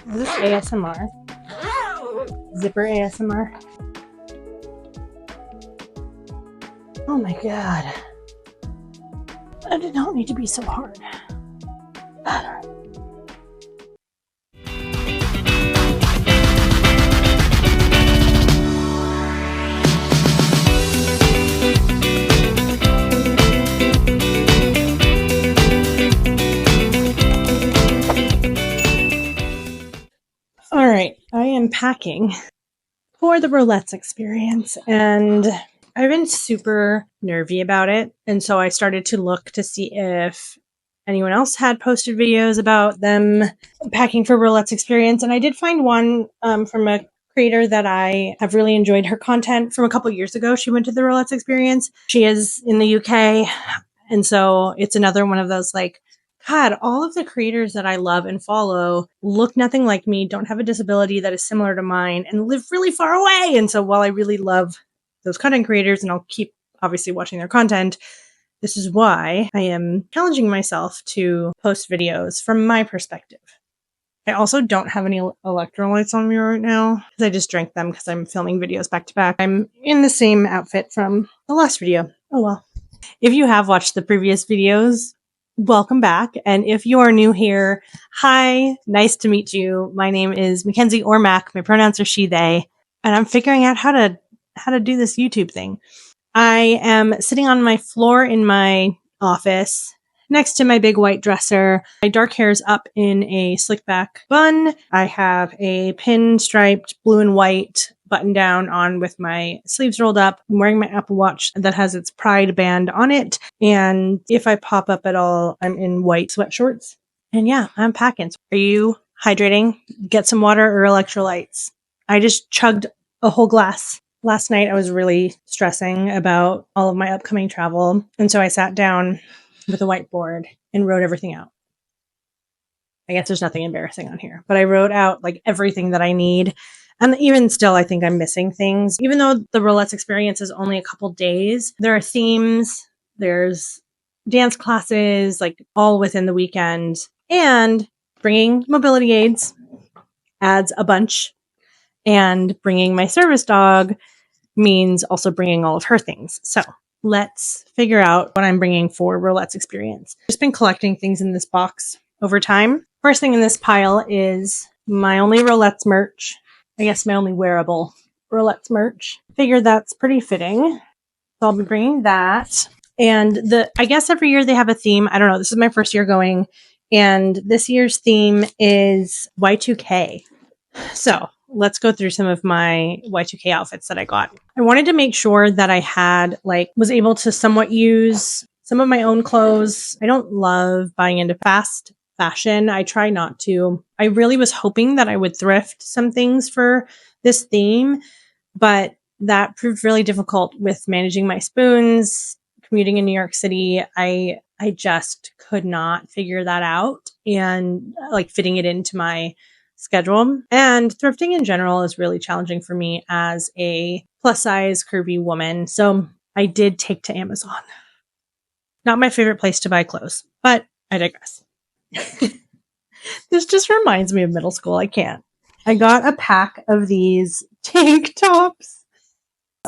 Is this ASMR? Zipper ASMR? Oh my god. That did not need to be so hard. All right, I am packing for the Rollettes experience, and I've been super nervy about it. And so I started to look to see if anyone else had posted videos about them packing for Rollettes experience. And I did find one from a creator that I have really enjoyed her content from a couple years ago. She went to the Rollettes experience. She is in the UK. And so it's another one of those like, God, all of the creators that I love and follow look nothing like me, don't have a disability that is similar to mine, and live really far away. And so while I really love those content creators and I'll keep obviously watching their content, this is why I am challenging myself to post videos from my perspective. I also don't have any electrolytes on me right now because I just drank them because I'm filming videos back to back. I'm in the same outfit from the last video. Oh well. If you have watched the previous videos, welcome back. And if you are new here, hi, nice to meet you. My name is Makenzie or Mac. My pronouns are she, they, and I'm figuring out how to do this YouTube thing. I am sitting on my floor in my office next to my big white dresser. My dark hair is up in a slick back bun. I have a pinstriped blue and white button down on with my sleeves rolled up. I'm wearing my Apple Watch that has its Pride band on it. And if I pop up at all, I'm in white sweat shorts. And yeah, I'm packing. So are you hydrating? Get some water or electrolytes. I just chugged a whole glass. Last night I was really stressing about all of my upcoming travel. And so I sat down with a whiteboard and wrote everything out. I guess there's nothing embarrassing on here, but I wrote out like everything that I need. And even still, I think I'm missing things. Even though the Rollettes experience is only a couple days, there are themes, there's dance classes, like all within the weekend. And bringing mobility aids adds a bunch. And bringing my service dog means also bringing all of her things. So let's figure out what I'm bringing for Rollettes experience. I've just been collecting things in this box over time. First thing in this pile is my only Rollettes merch. I guess my only wearable Rollettes merch. Figure that's pretty fitting. So I'll be bringing that. And I guess every year they have a theme. I don't know. This is my first year going. And this year's theme is Y2K. So let's go through some of my Y2K outfits that I got. I wanted to make sure that I had was able to somewhat use some of my own clothes. I don't love buying into fast fashion. I try not to. I really was hoping that I would thrift some things for this theme, but that proved really difficult with managing my spoons, commuting in New York City. I just could not figure that out and fitting it into my schedule. And thrifting in general is really challenging for me as a plus size curvy woman. So I did take to Amazon. Not my favorite place to buy clothes, but I digress. This just reminds me of middle school. I can't. I got a pack of these tank tops.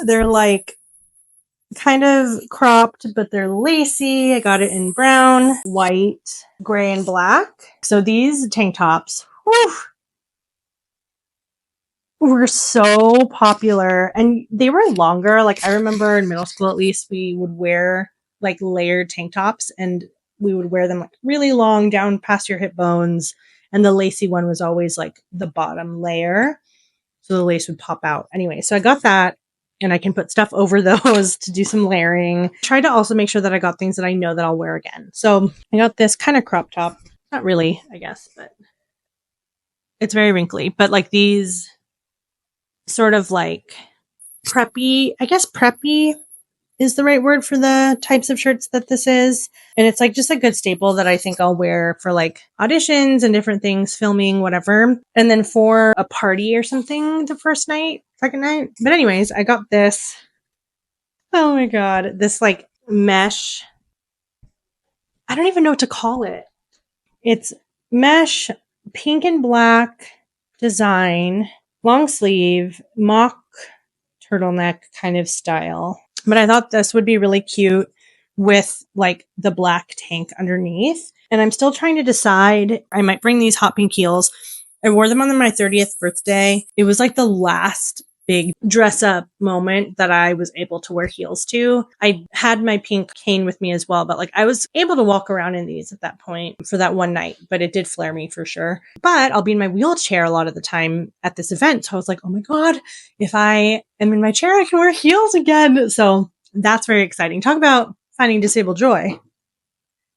They're kind of cropped, but they're lacy. I got it in brown, white, gray, and black. So these tank tops, were so popular, and they were longer. I remember in middle school, at least, we would wear layered tank tops, and we would wear them really long down past your hip bones. And the lacy one was always the bottom layer. So the lace would pop out. Anyway, so I got that, and I can put stuff over those to do some layering. Tried to also make sure that I got things that I know that I'll wear again. So I got this kind of crop top. Not really, I guess, but it's very wrinkly. But these sort of preppy, I guess preppy is the right word for the types of shirts that this is. And it's just a good staple that I think I'll wear for auditions and different things, filming, whatever. And then for a party or something the first night, second night. But anyways, I got this. Oh my God. This mesh. I don't even know what to call it. It's mesh, pink and black, design, long sleeve, mock turtleneck kind of style. But I thought this would be really cute with like the black tank underneath. And I'm still trying to decide. I might bring these hot pink heels. I wore them on my 30th birthday. It was like the last big dress up moment that I was able to wear heels to. I had my pink cane with me as well, but like I was able to walk around in these at that point for that one night, but it did flare me for sure. But I'll be in my wheelchair a lot of the time at this event. So I was like, oh my God, if I am in my chair, I can wear heels again. So that's very exciting. Talk about finding disabled joy.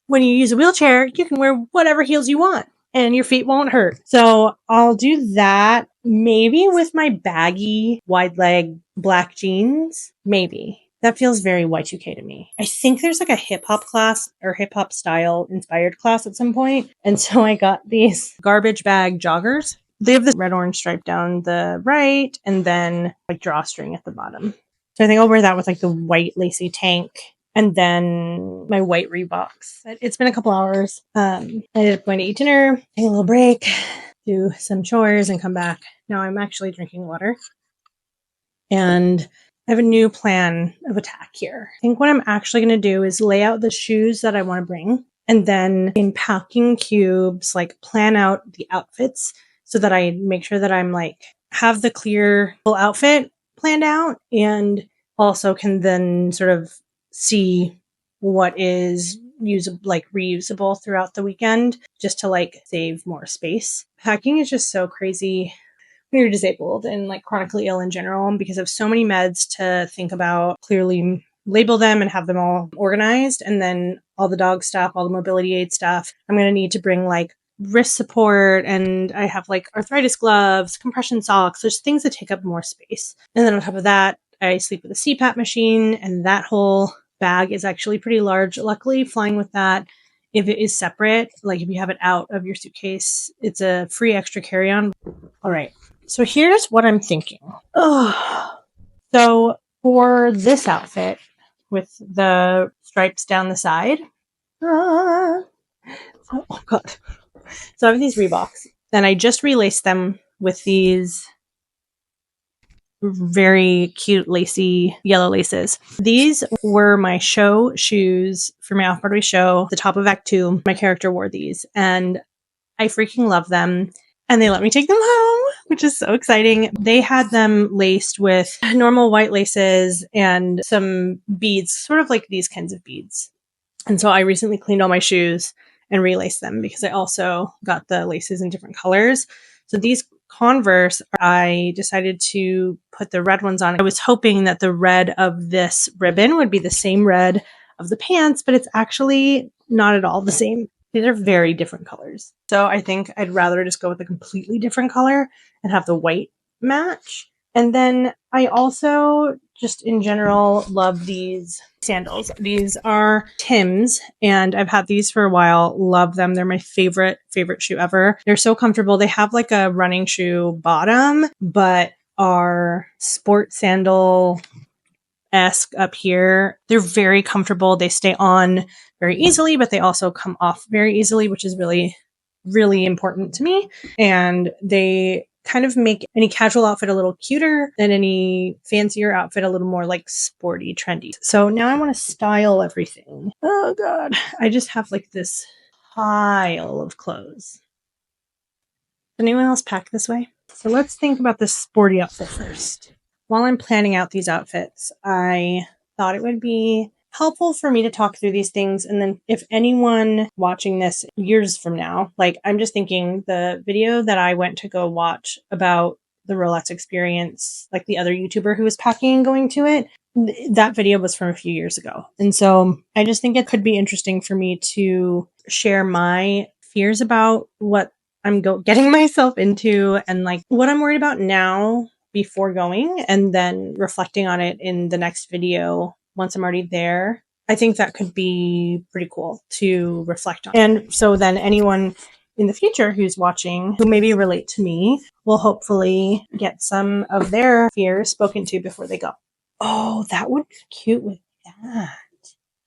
When you use a wheelchair, you can wear whatever heels you want and your feet won't hurt. So I'll do that maybe with my baggy wide leg black jeans. Maybe. That feels very Y2K to me. I think there's like a hip hop class or hip hop style inspired class at some point. And so I got these garbage bag joggers. They have this red orange stripe down the right and then like drawstring at the bottom. So I think I'll wear that with like the white lacy tank. And then my white Reeboks. It's been a couple hours. I ended up going to eat dinner, take a little break, do some chores, and come back. Now I'm actually drinking water. And I have a new plan of attack here. I think what I'm actually going to do is lay out the shoes that I want to bring. And then in packing cubes, like plan out the outfits so that I make sure that I'm like have the clear full outfit planned out and also can then sort of see what is usable, like reusable throughout the weekend just to like save more space. Packing is just so crazy when you're disabled and like chronically ill in general because of so many meds to think about, clearly label them and have them all organized. And then all the dog stuff, all the mobility aid stuff. I'm going to need to bring like wrist support and I have like arthritis gloves, compression socks. There's things that take up more space. And then on top of that, I sleep with a CPAP machine and that whole bag is actually pretty large. Luckily, flying with that, if it is separate, like if you have it out of your suitcase, it's a free extra carry-on. All right. So here's what I'm thinking. So for this outfit with the stripes down the side, oh God. So I have these Reeboks and I just relaced them with these very cute lacy yellow laces. These were my show shoes for my off-Broadway show. The top of Act 2, my character wore these and I freaking love them. And they let me take them home, which is so exciting. They had them laced with normal white laces and some beads, sort of like these kinds of beads. And so I recently cleaned all my shoes and relaced them because I also got the laces in different colors. So these Converse, I decided to put the red ones on. I was hoping that the red of this ribbon would be the same red of the pants, but it's actually not at all the same. These are very different colors. So I think I'd rather just go with a completely different color and have the white match. And then I also just in general love these sandals. These are Tim's and I've had these for a while. Love them. They're my favorite shoe ever. They're so comfortable. They have like a running shoe bottom, but are sport sandal esque up here. They're very comfortable. They stay on very easily, but they also come off very easily, which is really, really important to me. And they kind of make any casual outfit a little cuter and any fancier outfit a little more like sporty, trendy. So now I want to style everything. Oh God. I just have like this pile of clothes. Does anyone else pack this way? So let's think about this sporty outfit first. While I'm planning out these outfits, I thought it would be helpful for me to talk through these things. And then if anyone watching this years from now, like I'm just thinking the video that I went to go watch about the Rollettes experience, like the other YouTuber who was packing and going to it, that video was from a few years ago. And so I just think it could be interesting for me to share my fears about what I'm getting myself into and like what I'm worried about now before going and then reflecting on it in the next video once I'm already there. I think that could be pretty cool to reflect on. And so then anyone in the future who's watching who maybe relate to me will hopefully get some of their fears spoken to before they go. Oh, that would be cute with that.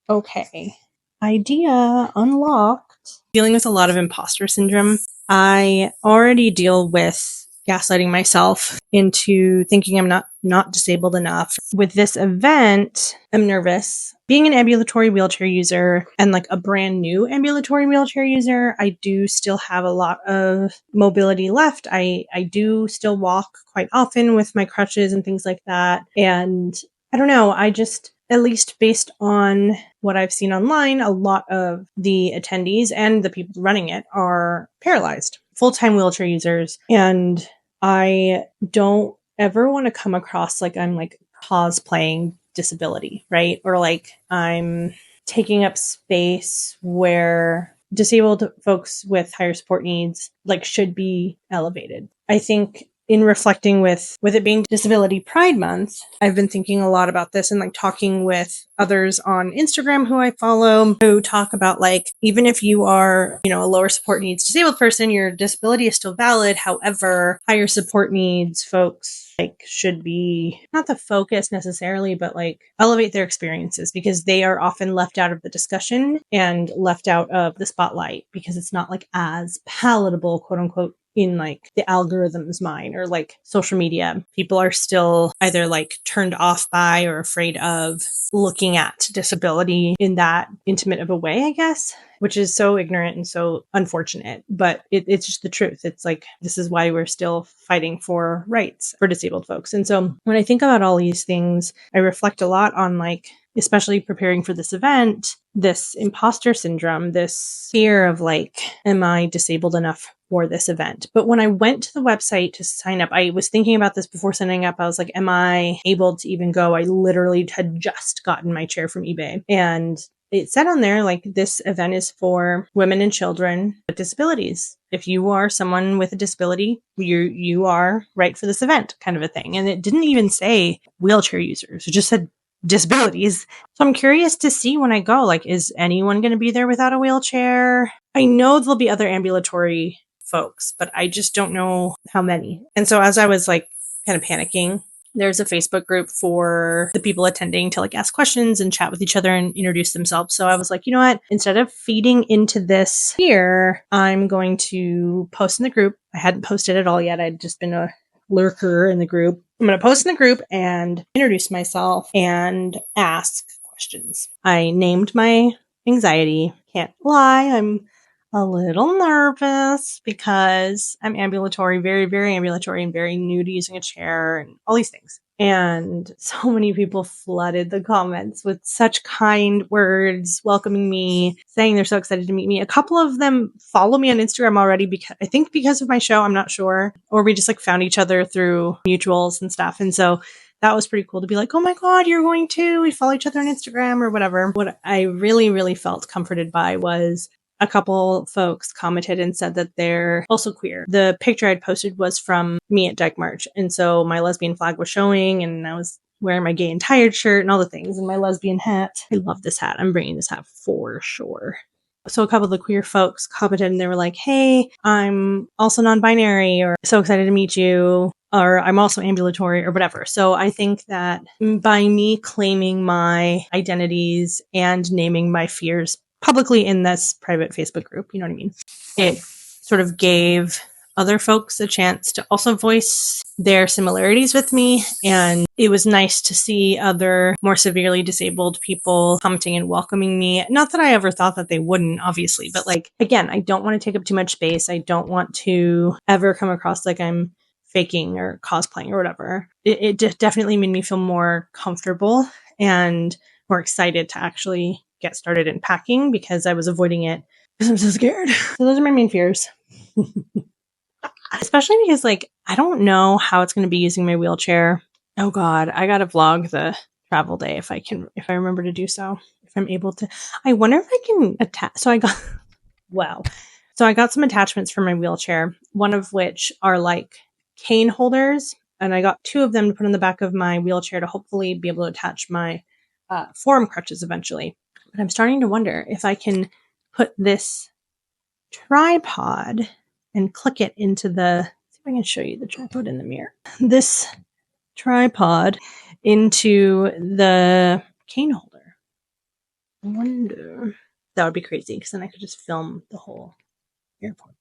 Okay. Idea unlocked. Dealing with a lot of imposter syndrome. I already deal with gaslighting myself into thinking I'm not disabled enough. With this event, I'm nervous. Being an ambulatory wheelchair user and like a brand new ambulatory wheelchair user, I do still have a lot of mobility left. I do still walk quite often with my crutches and things like that. And I don't know, I just, at least based on what I've seen online, a lot of the attendees and the people running it are paralyzed, full-time wheelchair users. And I don't ever want to come across like I'm like cosplaying disability, right? Or like I'm taking up space where disabled folks with higher support needs like should be elevated. I think in reflecting with it being Disability Pride Month, I've been thinking a lot about this and like talking with others on Instagram who I follow who talk about like, even if you are, a lower support needs disabled person, your disability is still valid. However, higher support needs folks like should be not the focus necessarily, but like elevate their experiences because they are often left out of the discussion and left out of the spotlight because it's not like as palatable, quote unquote, in like the algorithm's mind or like social media. People are still either like turned off by or afraid of looking at disability in that intimate of a way, I guess, which is so ignorant and so unfortunate. But it's just the truth. It's like, this is why we're still fighting for rights for disabled folks. And so when I think about all these things, I reflect a lot on like, especially preparing for this event, this imposter syndrome, this fear of like, am I disabled enough for this event? But when I went to the website to sign up, I was thinking about this before signing up. I was like, am I able to even go? I literally had just gotten my chair from eBay and it said on there, like, this event is for women and children with disabilities. If you are someone with a disability, you are right for this event, kind of a thing. And it didn't even say wheelchair users. It just said disabilities. So I'm curious to see when I go, like, is anyone going to be there without a wheelchair? I know there'll be other ambulatory folks, but I just don't know how many. And so as I was like kind of panicking, there's a Facebook group for the people attending to like ask questions and chat with each other and introduce themselves. So I was like, you know what? Instead of feeding into this here, I'm going to post in the group. I hadn't posted at all yet. I'd just been a lurker in the group. I'm going to post in the group and introduce myself and ask questions. I named my anxiety. Can't lie, I'm a little nervous because I'm ambulatory, very, very ambulatory and very new to using a chair and all these things. And so many people flooded the comments with such kind words, welcoming me, saying they're so excited to meet me. A couple of them follow me on Instagram already because of my show, I'm not sure. Or we just like found each other through mutuals and stuff. And so that was pretty cool to be like, oh my God, you're going to, we follow each other on Instagram or whatever. What I really, really felt comforted by was a couple folks commented and said that they're also queer. The picture I'd posted was from me at Dyke March. And so my lesbian flag was showing and I was wearing my gay and tired shirt and all the things and my lesbian hat. I love this hat. I'm bringing this hat for sure. So a couple of the queer folks commented and they were like, hey, I'm also non-binary or so excited to meet you. Or I'm also ambulatory or whatever. So I think that by me claiming my identities and naming my fears publicly in this private Facebook group, you know what I mean? It sort of gave other folks a chance to also voice their similarities with me. And it was nice to see other more severely disabled people commenting and welcoming me. Not that I ever thought that they wouldn't, obviously, but like, again, I don't want to take up too much space. I don't want to ever come across like I'm faking or cosplaying or whatever. It definitely made me feel more comfortable and more excited to actually get started in packing because I was avoiding it because I'm so scared. So those are my main fears. Especially because like, I don't know how it's going to be using my wheelchair. Oh God, I got to vlog the travel day if I remember to do so, if I'm able to. I wonder if I can attach. So I got some attachments for my wheelchair, one of which are like cane holders. And I got 2 of them to put on the back of my wheelchair to hopefully be able to attach my forearm crutches eventually. But I'm starting to wonder if I can put this tripod and click it into the, see if I can show you the tripod in the mirror. This tripod into the cane holder. I wonder. That would be crazy because then I could just film the whole airport.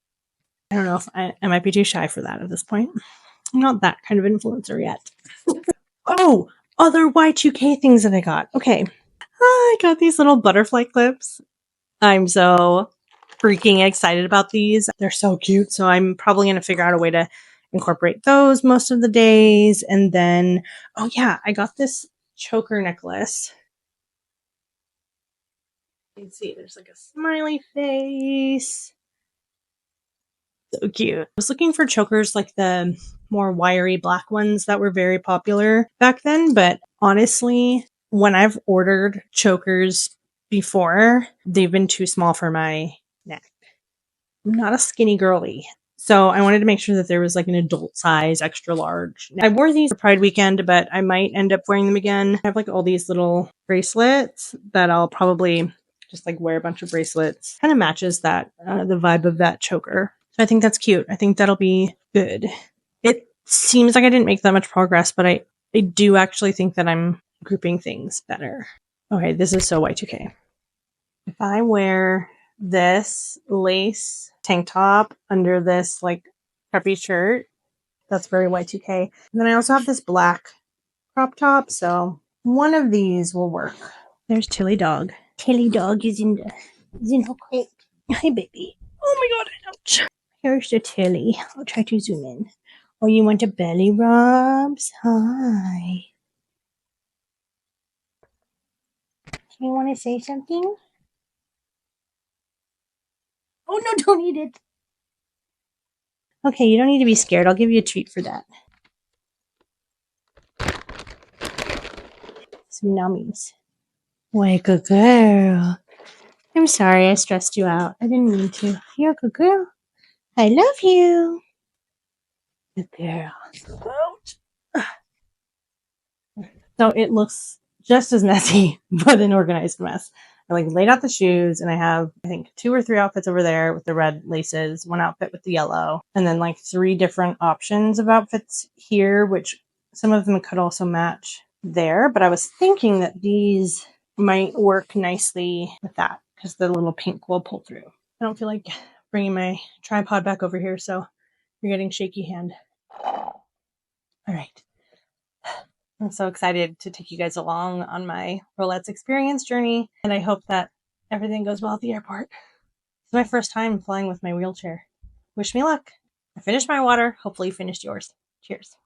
I don't know if I might be too shy for that at this point. I'm not that kind of influencer yet. Oh, other Y2K things that I got. Okay. I got these little butterfly clips. I'm so freaking excited about these. They're so cute. So I'm probably going to figure out a way to incorporate those most of the days. And then, oh yeah, I got this choker necklace. You can see there's like a smiley face. So cute. I was looking for chokers like the more wiry black ones that were very popular back then. But honestly, when I've ordered chokers before, they've been too small for my neck. I'm not a skinny girly. So I wanted to make sure that there was like an adult size, extra large. I wore these for Pride weekend, but I might end up wearing them again. I have like all these little bracelets that I'll probably just like wear a bunch of bracelets. Kind of matches that, the vibe of that choker. So I think that's cute. I think that'll be good. It seems like I didn't make that much progress, but I do actually think that I'm grouping things better. Okay, this is so Y2K. If I wear this lace tank top under this like preppy shirt, that's very Y2K. And then I also have this black crop top, so one of these will work. There's Tilly dog. Tilly dog is in her crate. Hi, baby. Oh my god, ouch. Here's the Tilly. I'll try to zoom in. Oh, you want a belly rubs? Hi. You want to say something? Oh no, don't eat it. Okay, you don't need to be scared. I'll give you a treat for that. Some nummies. Wake a girl. I'm sorry I stressed you out. I didn't mean to. You're a good girl. I love you. Good girl. Ouch. So it looks just as messy, but an organized mess. I like laid out the shoes, and I have, I think, 2 or 3 outfits over there with the red laces, 1 outfit with the yellow, and then like 3 different options of outfits here, which some of them could also match there. But I was thinking that these might work nicely with that because the little pink will pull through. I don't feel like bringing my tripod back over here, so you're getting shaky hand. All right. I'm so excited to take you guys along on my Rollettes experience journey, and I hope that everything goes well at the airport. It's my first time flying with my wheelchair. Wish me luck. I finished my water. Hopefully you finished yours. Cheers.